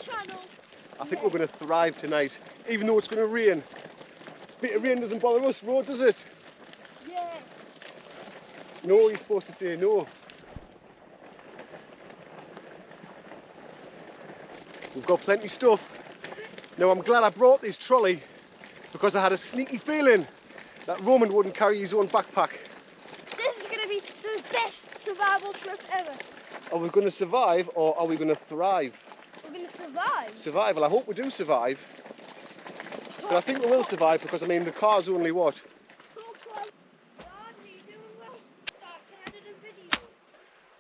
channel. I think we're going to thrive tonight, even though it's going to rain. A bit of rain doesn't bother us, Ro, does it? Yeah. No, you're supposed to say no. We've got plenty of stuff. Now I'm glad I brought this trolley because I had a sneaky feeling that Roman wouldn't carry his own backpack. This is going to be the best survival trip ever. Are we going to survive or are we going to thrive? We're going to survive. Survival, I hope we do survive. But I think we will survive because, I mean, the car's only what?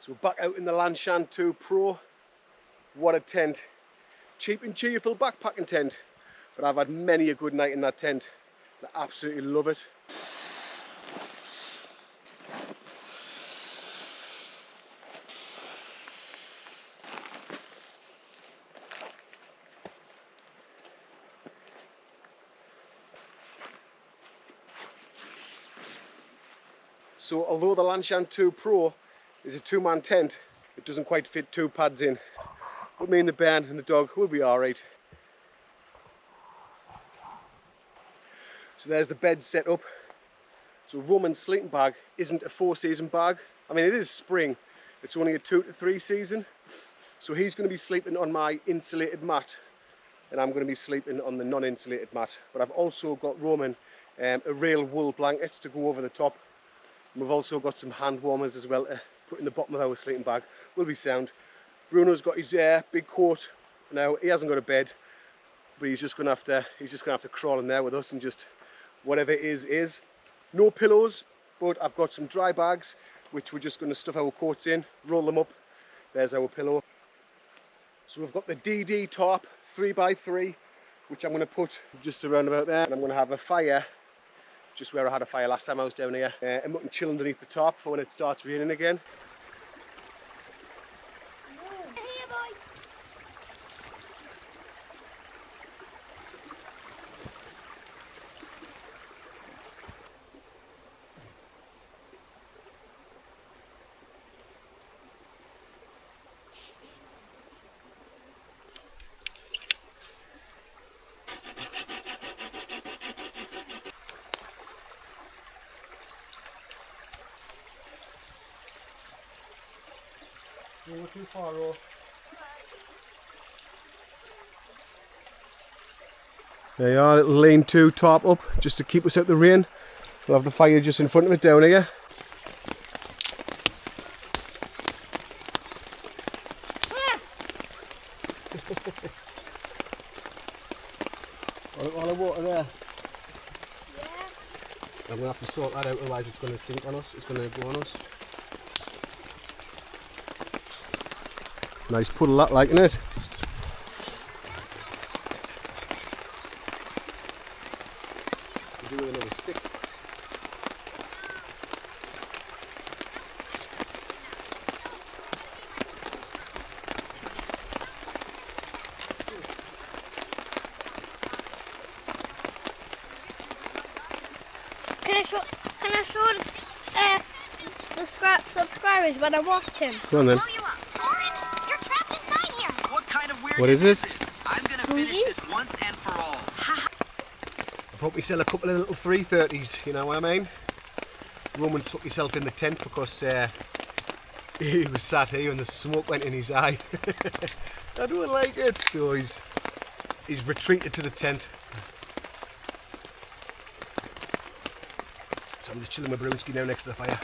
So we're back out in the Lanshan 2 Pro. What a tent. Cheap and cheerful backpacking tent. But I've had many a good night in that tent. I absolutely love it. So although the Lanshan 2 Pro is a 2-man tent, it doesn't quite fit 2 pads in. But me and the bairn and the dog will be alright. So there's the bed set up. So Roman's sleeping bag isn't a 4-season bag. I mean, it is spring. It's only a 2 to 3 season. So he's going to be sleeping on my insulated mat and I'm going to be sleeping on the non-insulated mat. But I've also got Roman a real wool blanket to go over the top. And we've also got some hand warmers as well to put in the bottom of our sleeping bag. Will be sound. Bruno's got his big coat. Now he hasn't got a bed, but he's just gonna have to crawl in there with us and just whatever it is. No pillows, but I've got some dry bags which we're just going to stuff our coats in, roll them up. There's our pillow. So we've got the DD tarp 3x3, which I'm going to put just around about there, and I'm going to have a fire just where I had a fire last time I was down here, and we can chill underneath the tarp for when it starts raining again. Not too far off. There you are, little lane 2 tarp up just to keep us out the rain. We'll have the fire just in front of it down here. All the water there. Yeah. I'm going to have to sort that out, otherwise it's going to sink on us, it's going to go on us. Nice puddle that, like, isn't it? We'll do with another stick. Can I show the subscribers when I watch him? Go on then. What is it? I'm gonna finish this once and for all. I brought myself a couple of little 330s, you know what I mean? Roman took himself in the tent because he was sat here and the smoke went in his eye. I don't like it. So he's retreated to the tent. So I'm just chilling with Brunski now next to the fire.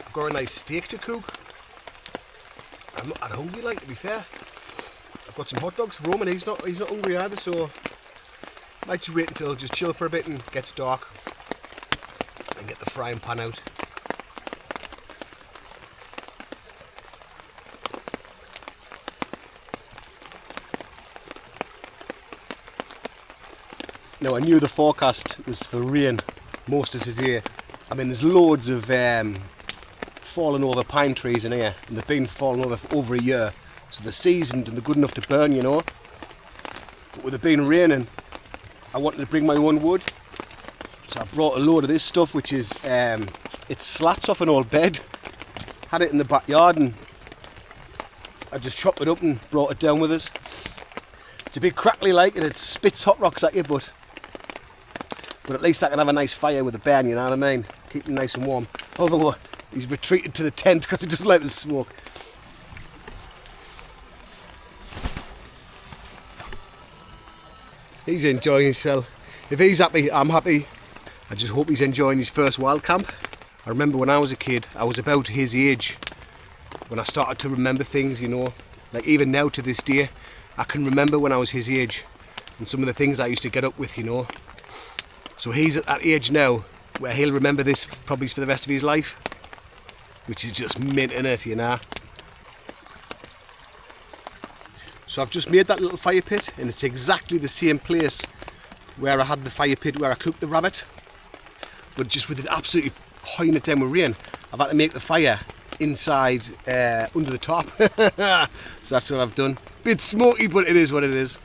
I've got a nice steak to cook. I'm not that hungry, like, to be fair. I've got some hot dogs for Roman. He's not hungry either, so I might just wait until just chill for a bit and it gets dark and get the frying pan out. Now I knew the forecast was for rain most of today. I mean, there's loads of fallen over pine trees in here, and they've been falling over for over a year, so they're seasoned and they're good enough to burn, you know. But with it being raining, I wanted to bring my own wood, so I brought a load of this stuff, which is it slats off an old bed. Had it in the backyard and I just chopped it up and brought it down with us. It's a bit crackly like, and it spits hot rocks at you, but at least I can have a nice fire with a burn, you know what I mean? Keep him nice and warm. Although he's retreated to the tent because he doesn't like the smoke. He's enjoying himself. If he's happy, I'm happy. I just hope he's enjoying his first wild camp. I remember when I was a kid, I was about his age when I started to remember things, you know. Like even now to this day, I can remember when I was his age and some of the things I used to get up with, you know. So he's at that age now where he'll remember this probably for the rest of his life, which is just mint in it, you know. So I've just made that little fire pit, and it's exactly the same place where I had the fire pit where I cooked the rabbit, but just with it absolutely pouring it down with rain, I've had to make the fire inside under the top. So that's what I've done. Bit smoky, but it is what it is.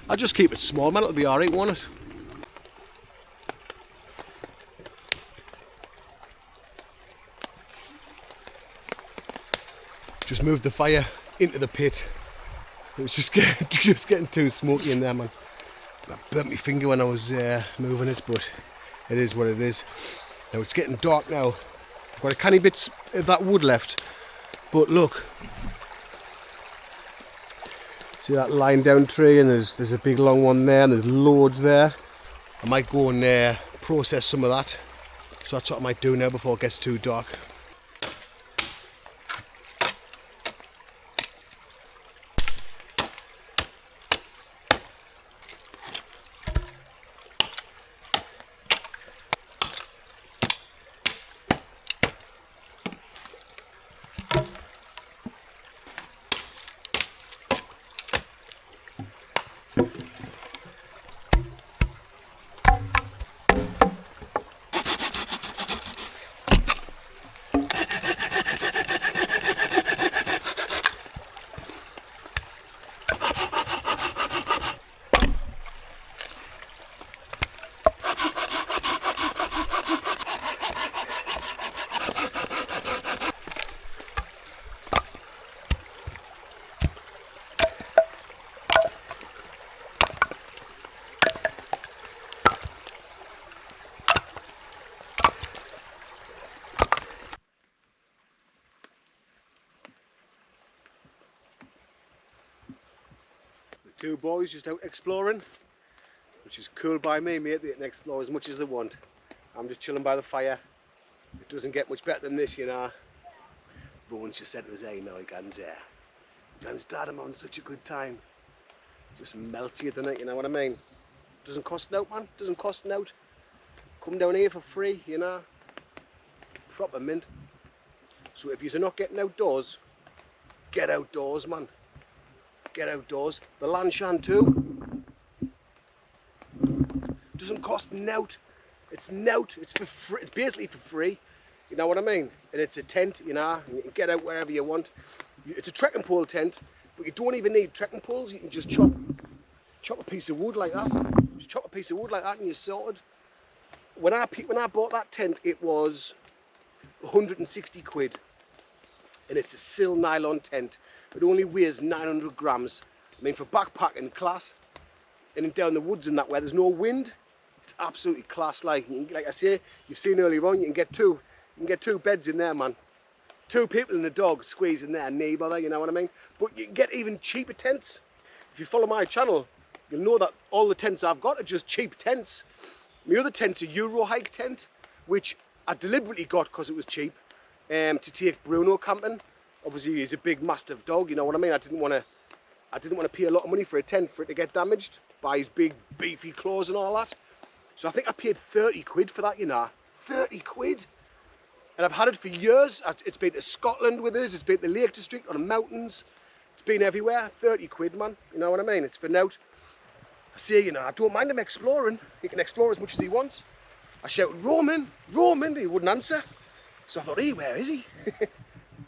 I'll just keep it small, man, it'll be alright, won't it? Just moved the fire into the pit. It was just getting too smoky in there, man. I burnt my finger when I was moving it, but it is what it is. Now it's getting dark now. I've got a canny bits of that wood left, but look. See that lying down tree, and there's a big long one there, and there's loads there. I might go and process some of that. So that's what I might do now before it gets too dark. Two boys just out exploring, which is cool by me, mate. They can explore as much as they want. I'm just chilling by the fire. It doesn't get much better than this, you know. Rowan's just said to us, hey, no, he can't say. John's dad, I'm having such a good time. Just melts you, doesn't it? You know what I mean? Doesn't cost out, man. Doesn't cost out. Come down here for free, you know. Proper mint. So if you're not getting outdoors, get outdoors, man. Get outdoors. The Lanshan too doesn't cost nout. It's nout. It's for free. It's basically for free. You know what I mean? And it's a tent, you know. And you can get out wherever you want. It's a trekking pole tent, but you don't even need trekking poles. You can just chop a piece of wood like that. Just chop a piece of wood like that, and you're sorted. When I bought that tent, it was 160 quid, and it's a sill nylon tent. It only weighs 900 grams. I mean, for backpacking class, and down the woods and that where there's no wind, it's absolutely class. Like I say, you've seen earlier on, you can get two beds in there, man. Two people and a dog squeeze in there, neighbour there, you know what I mean? But you can get even cheaper tents. If you follow my channel, you'll know that all the tents I've got are just cheap tents. My other tent's a Euro hike tent, which I deliberately got because it was cheap, to take Bruno camping. Obviously, he's a big, mastiff dog. You know what I mean? I didn't want to pay a lot of money for a tent for it to get damaged by his big, beefy claws and all that. So I think I paid 30 quid for that. You know, 30 quid. And I've had it for years. It's been to Scotland with us. It's been to the Lake District on the mountains. It's been everywhere. 30 quid, man. You know what I mean? It's for nout. I say, you know, I don't mind him exploring. He can explore as much as he wants. I shouted, Roman, Roman. He wouldn't answer. So I thought, hey, where is he?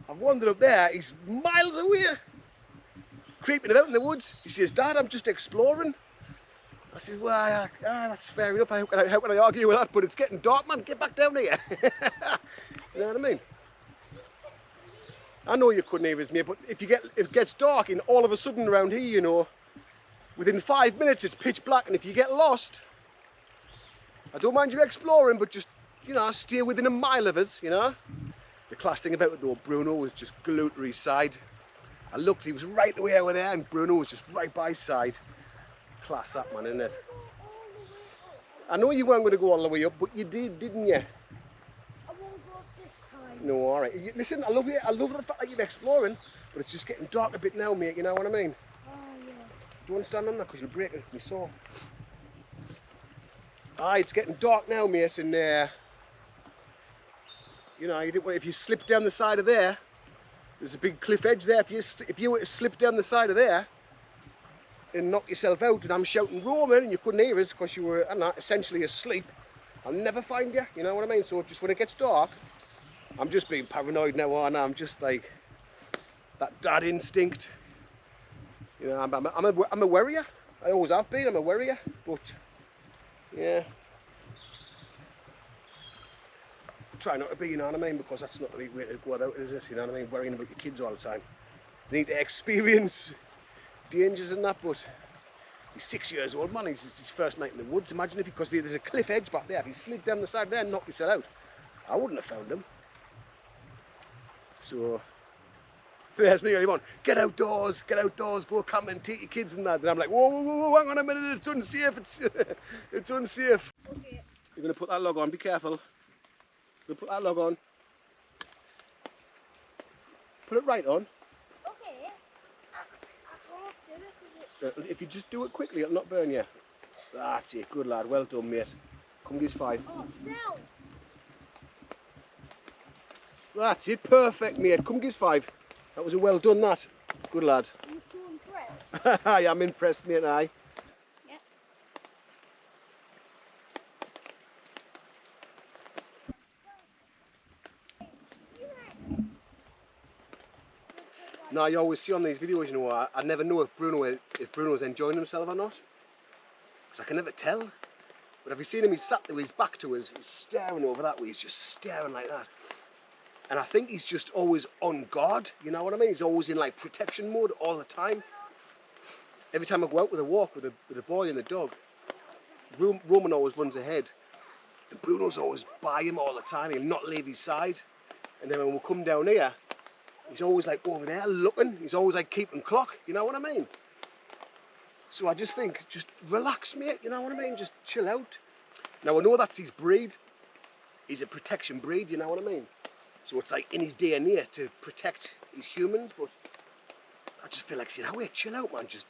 I've wandered up there, he's miles away, creeping about in the woods. He says, Dad, I'm just exploring. I says, well, that's fair enough. How can I argue with that? But it's getting dark, man. Get back down here. You know what I mean? I know you couldn't hear us, mate, but if it gets dark and all of a sudden around here, you know, within 5 minutes it's pitch black, and if you get lost, I don't mind you exploring, but just, you know, stay within a mile of us, you know. The class thing about it though, Bruno was just glued to his side. I looked, he was right the way over there, and Bruno was just right by his side. Class that, man, isn't it? I know you weren't going to go all the way up, but you did, didn't you? I won't go up this time. No, all right. Listen, I love the fact that you're exploring, but it's just getting dark a bit now, mate. You know what I mean? Oh yeah. Do you want to stand on that? Because you'll break it. It's me saw. Aye, it's getting dark now, mate, and you know, if you slip down the side of there, there's a big cliff edge there. If you were to slip down the side of there and knock yourself out, and I'm shouting Roman, and you couldn't hear us because you were, I don't know, essentially asleep, I'll never find you. You know what I mean? So just when it gets dark, I'm just being paranoid now, aren't I? I'm just like that dad instinct. You know, I'm a worrier. I always have been. I'm a worrier, but yeah. Try not to be, you know what I mean? Because that's not the right way to go about it, is it? You know what I mean? Worrying about your kids all the time. They need to experience dangers and that, but he's 6 years old, man. It's his first night in the woods. Imagine if because there's a cliff edge back there. If he slid down the side there and knocked himself out, I wouldn't have found him. So there's me early on. Get outdoors, go camping, take your kids and that. And I'm like, whoa, whoa, whoa, whoa, hang on a minute, it's unsafe. It's unsafe. Okay. You're gonna put that log on. Be careful. You'll put that log on. Put it right on. Okay. I can't do this. If you just do it quickly, it'll not burn you. That's it. Good lad. Well done, mate. Come give us 5. Oh, still. That's it. Perfect, mate. Come give us 5. That was a well done, that. Good lad. I'm so impressed. I am impressed, mate. Aye. Yep. Now you always see on these videos, you know, I never know if Bruno's enjoying himself or not, because I can never tell. But have you seen him? He's sat there with his back to us, he's staring over that way. He's just staring like that, and I think he's just always on guard. You know what I mean? He's always in like protection mode all the time. Every time I go out with a walk with the boy and the dog, Roman always runs ahead, and Bruno's always by him all the time. He'll not leave his side, and then when we come down here, he's always like over there looking. He's always like keeping clock. You know what I mean? So I just think, just relax, mate. You know what I mean? Just chill out. Now I know that's his breed. He's a protection breed. You know what I mean? So it's like in his DNA to protect his humans. But I just feel like saying, "Oh wait, chill out, man. Just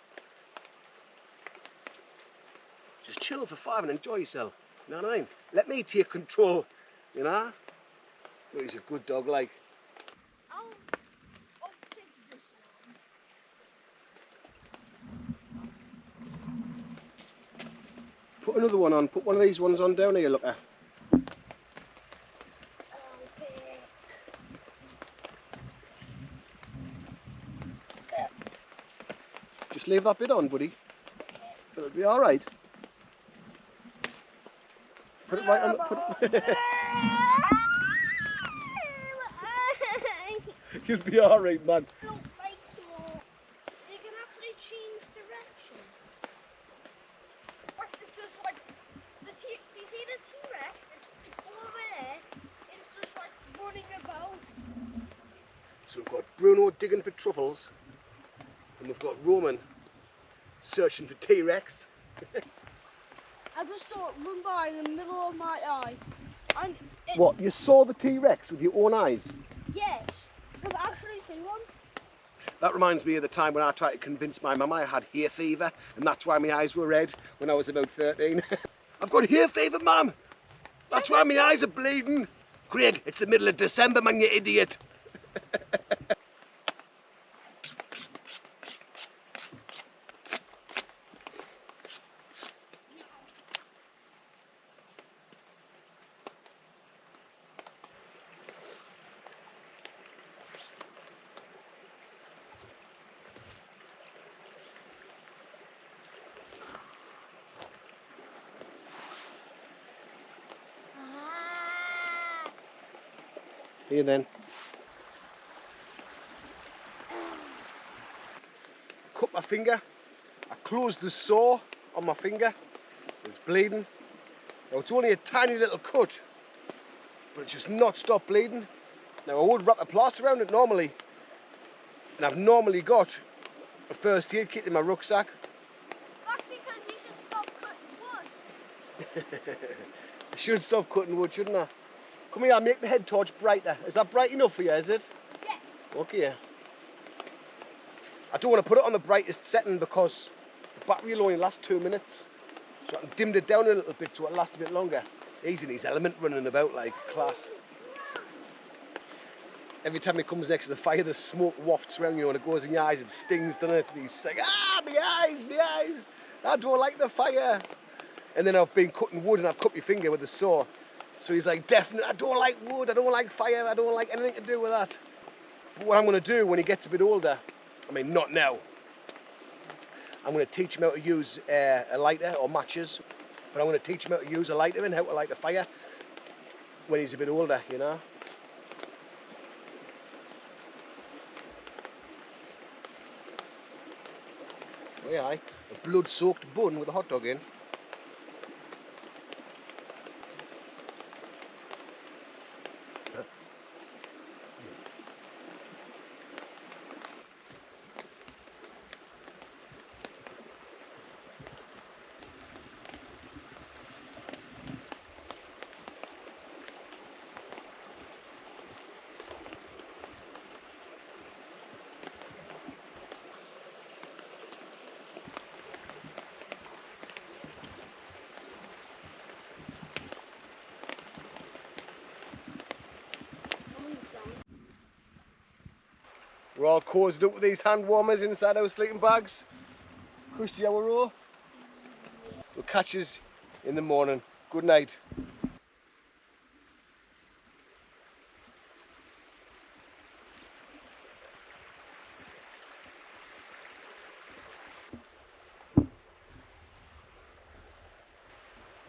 chill for 5 and enjoy yourself." You know what I mean? Let me take control. You know? But he's a good dog, like. I'll take this one. Put another one on. Put one of these ones on down here, look at. Okay. Just leave that bit on, buddy. It'll be all right. Put it right on. You'll be all right, man. I don't like small. You can actually change direction. It's just like do you see the T-Rex? It's over there. It's just like running about. So we've got Bruno digging for truffles, and we've got Roman searching for T-Rex. I just saw it run by in the middle of my eye. And What? You saw the T-Rex with your own eyes? yes, I've actually seen one. That reminds me of the time when I tried to convince my mum I had hay fever, and that's why my eyes were red when I was about 13. I've got hay fever, Mum! That's why my eyes are bleeding! Craig, it's the middle of December, man, you idiot! Here then. Cut my finger. I closed the sore on my finger. It's bleeding. Now it's only a tiny little cut, but it's just not stopped bleeding. Now I would wrap a plaster around it normally, and I've normally got a first aid kit in my rucksack. That's because you should stop cutting wood. I should stop cutting wood, shouldn't I? Come here, I'll make the head torch brighter. Is that bright enough for you, is it? Yes. Okay. I don't want to put it on the brightest setting because the battery will only last 2 minutes. So I can dim it down a little bit so it lasts a bit longer. He's in his element running about like class. Every time he comes next to the fire, the smoke wafts around you and it goes in your eyes, it stings, doesn't it? And he's like, ah, my eyes, I don't like the fire. And then I've been cutting wood and I've cut my finger with a saw. So he's like, definitely, I don't like wood, I don't like fire, I don't like anything to do with that. But what I'm going to do when he gets a bit older, I mean, not now, I'm going to teach him how to use a lighter or matches, but I'm going to teach him how to use a lighter and how to light a fire when he's a bit older, you know. Oh yeah, a blood-soaked bun with a hot dog in. We're all cozied up with these hand warmers inside our sleeping bags. Christy, our row. We'll catch us in the morning. Good night.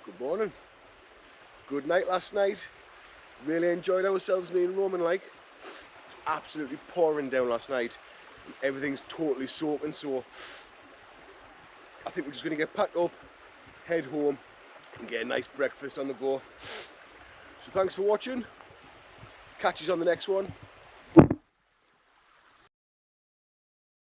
Good morning. Good night last night. Really enjoyed ourselves, me and Roman like. Absolutely pouring down last night. Everything's totally soaking, so I think we're just going to get packed up, head home and get a nice breakfast on the go. So thanks for watching. Catch us on the next one.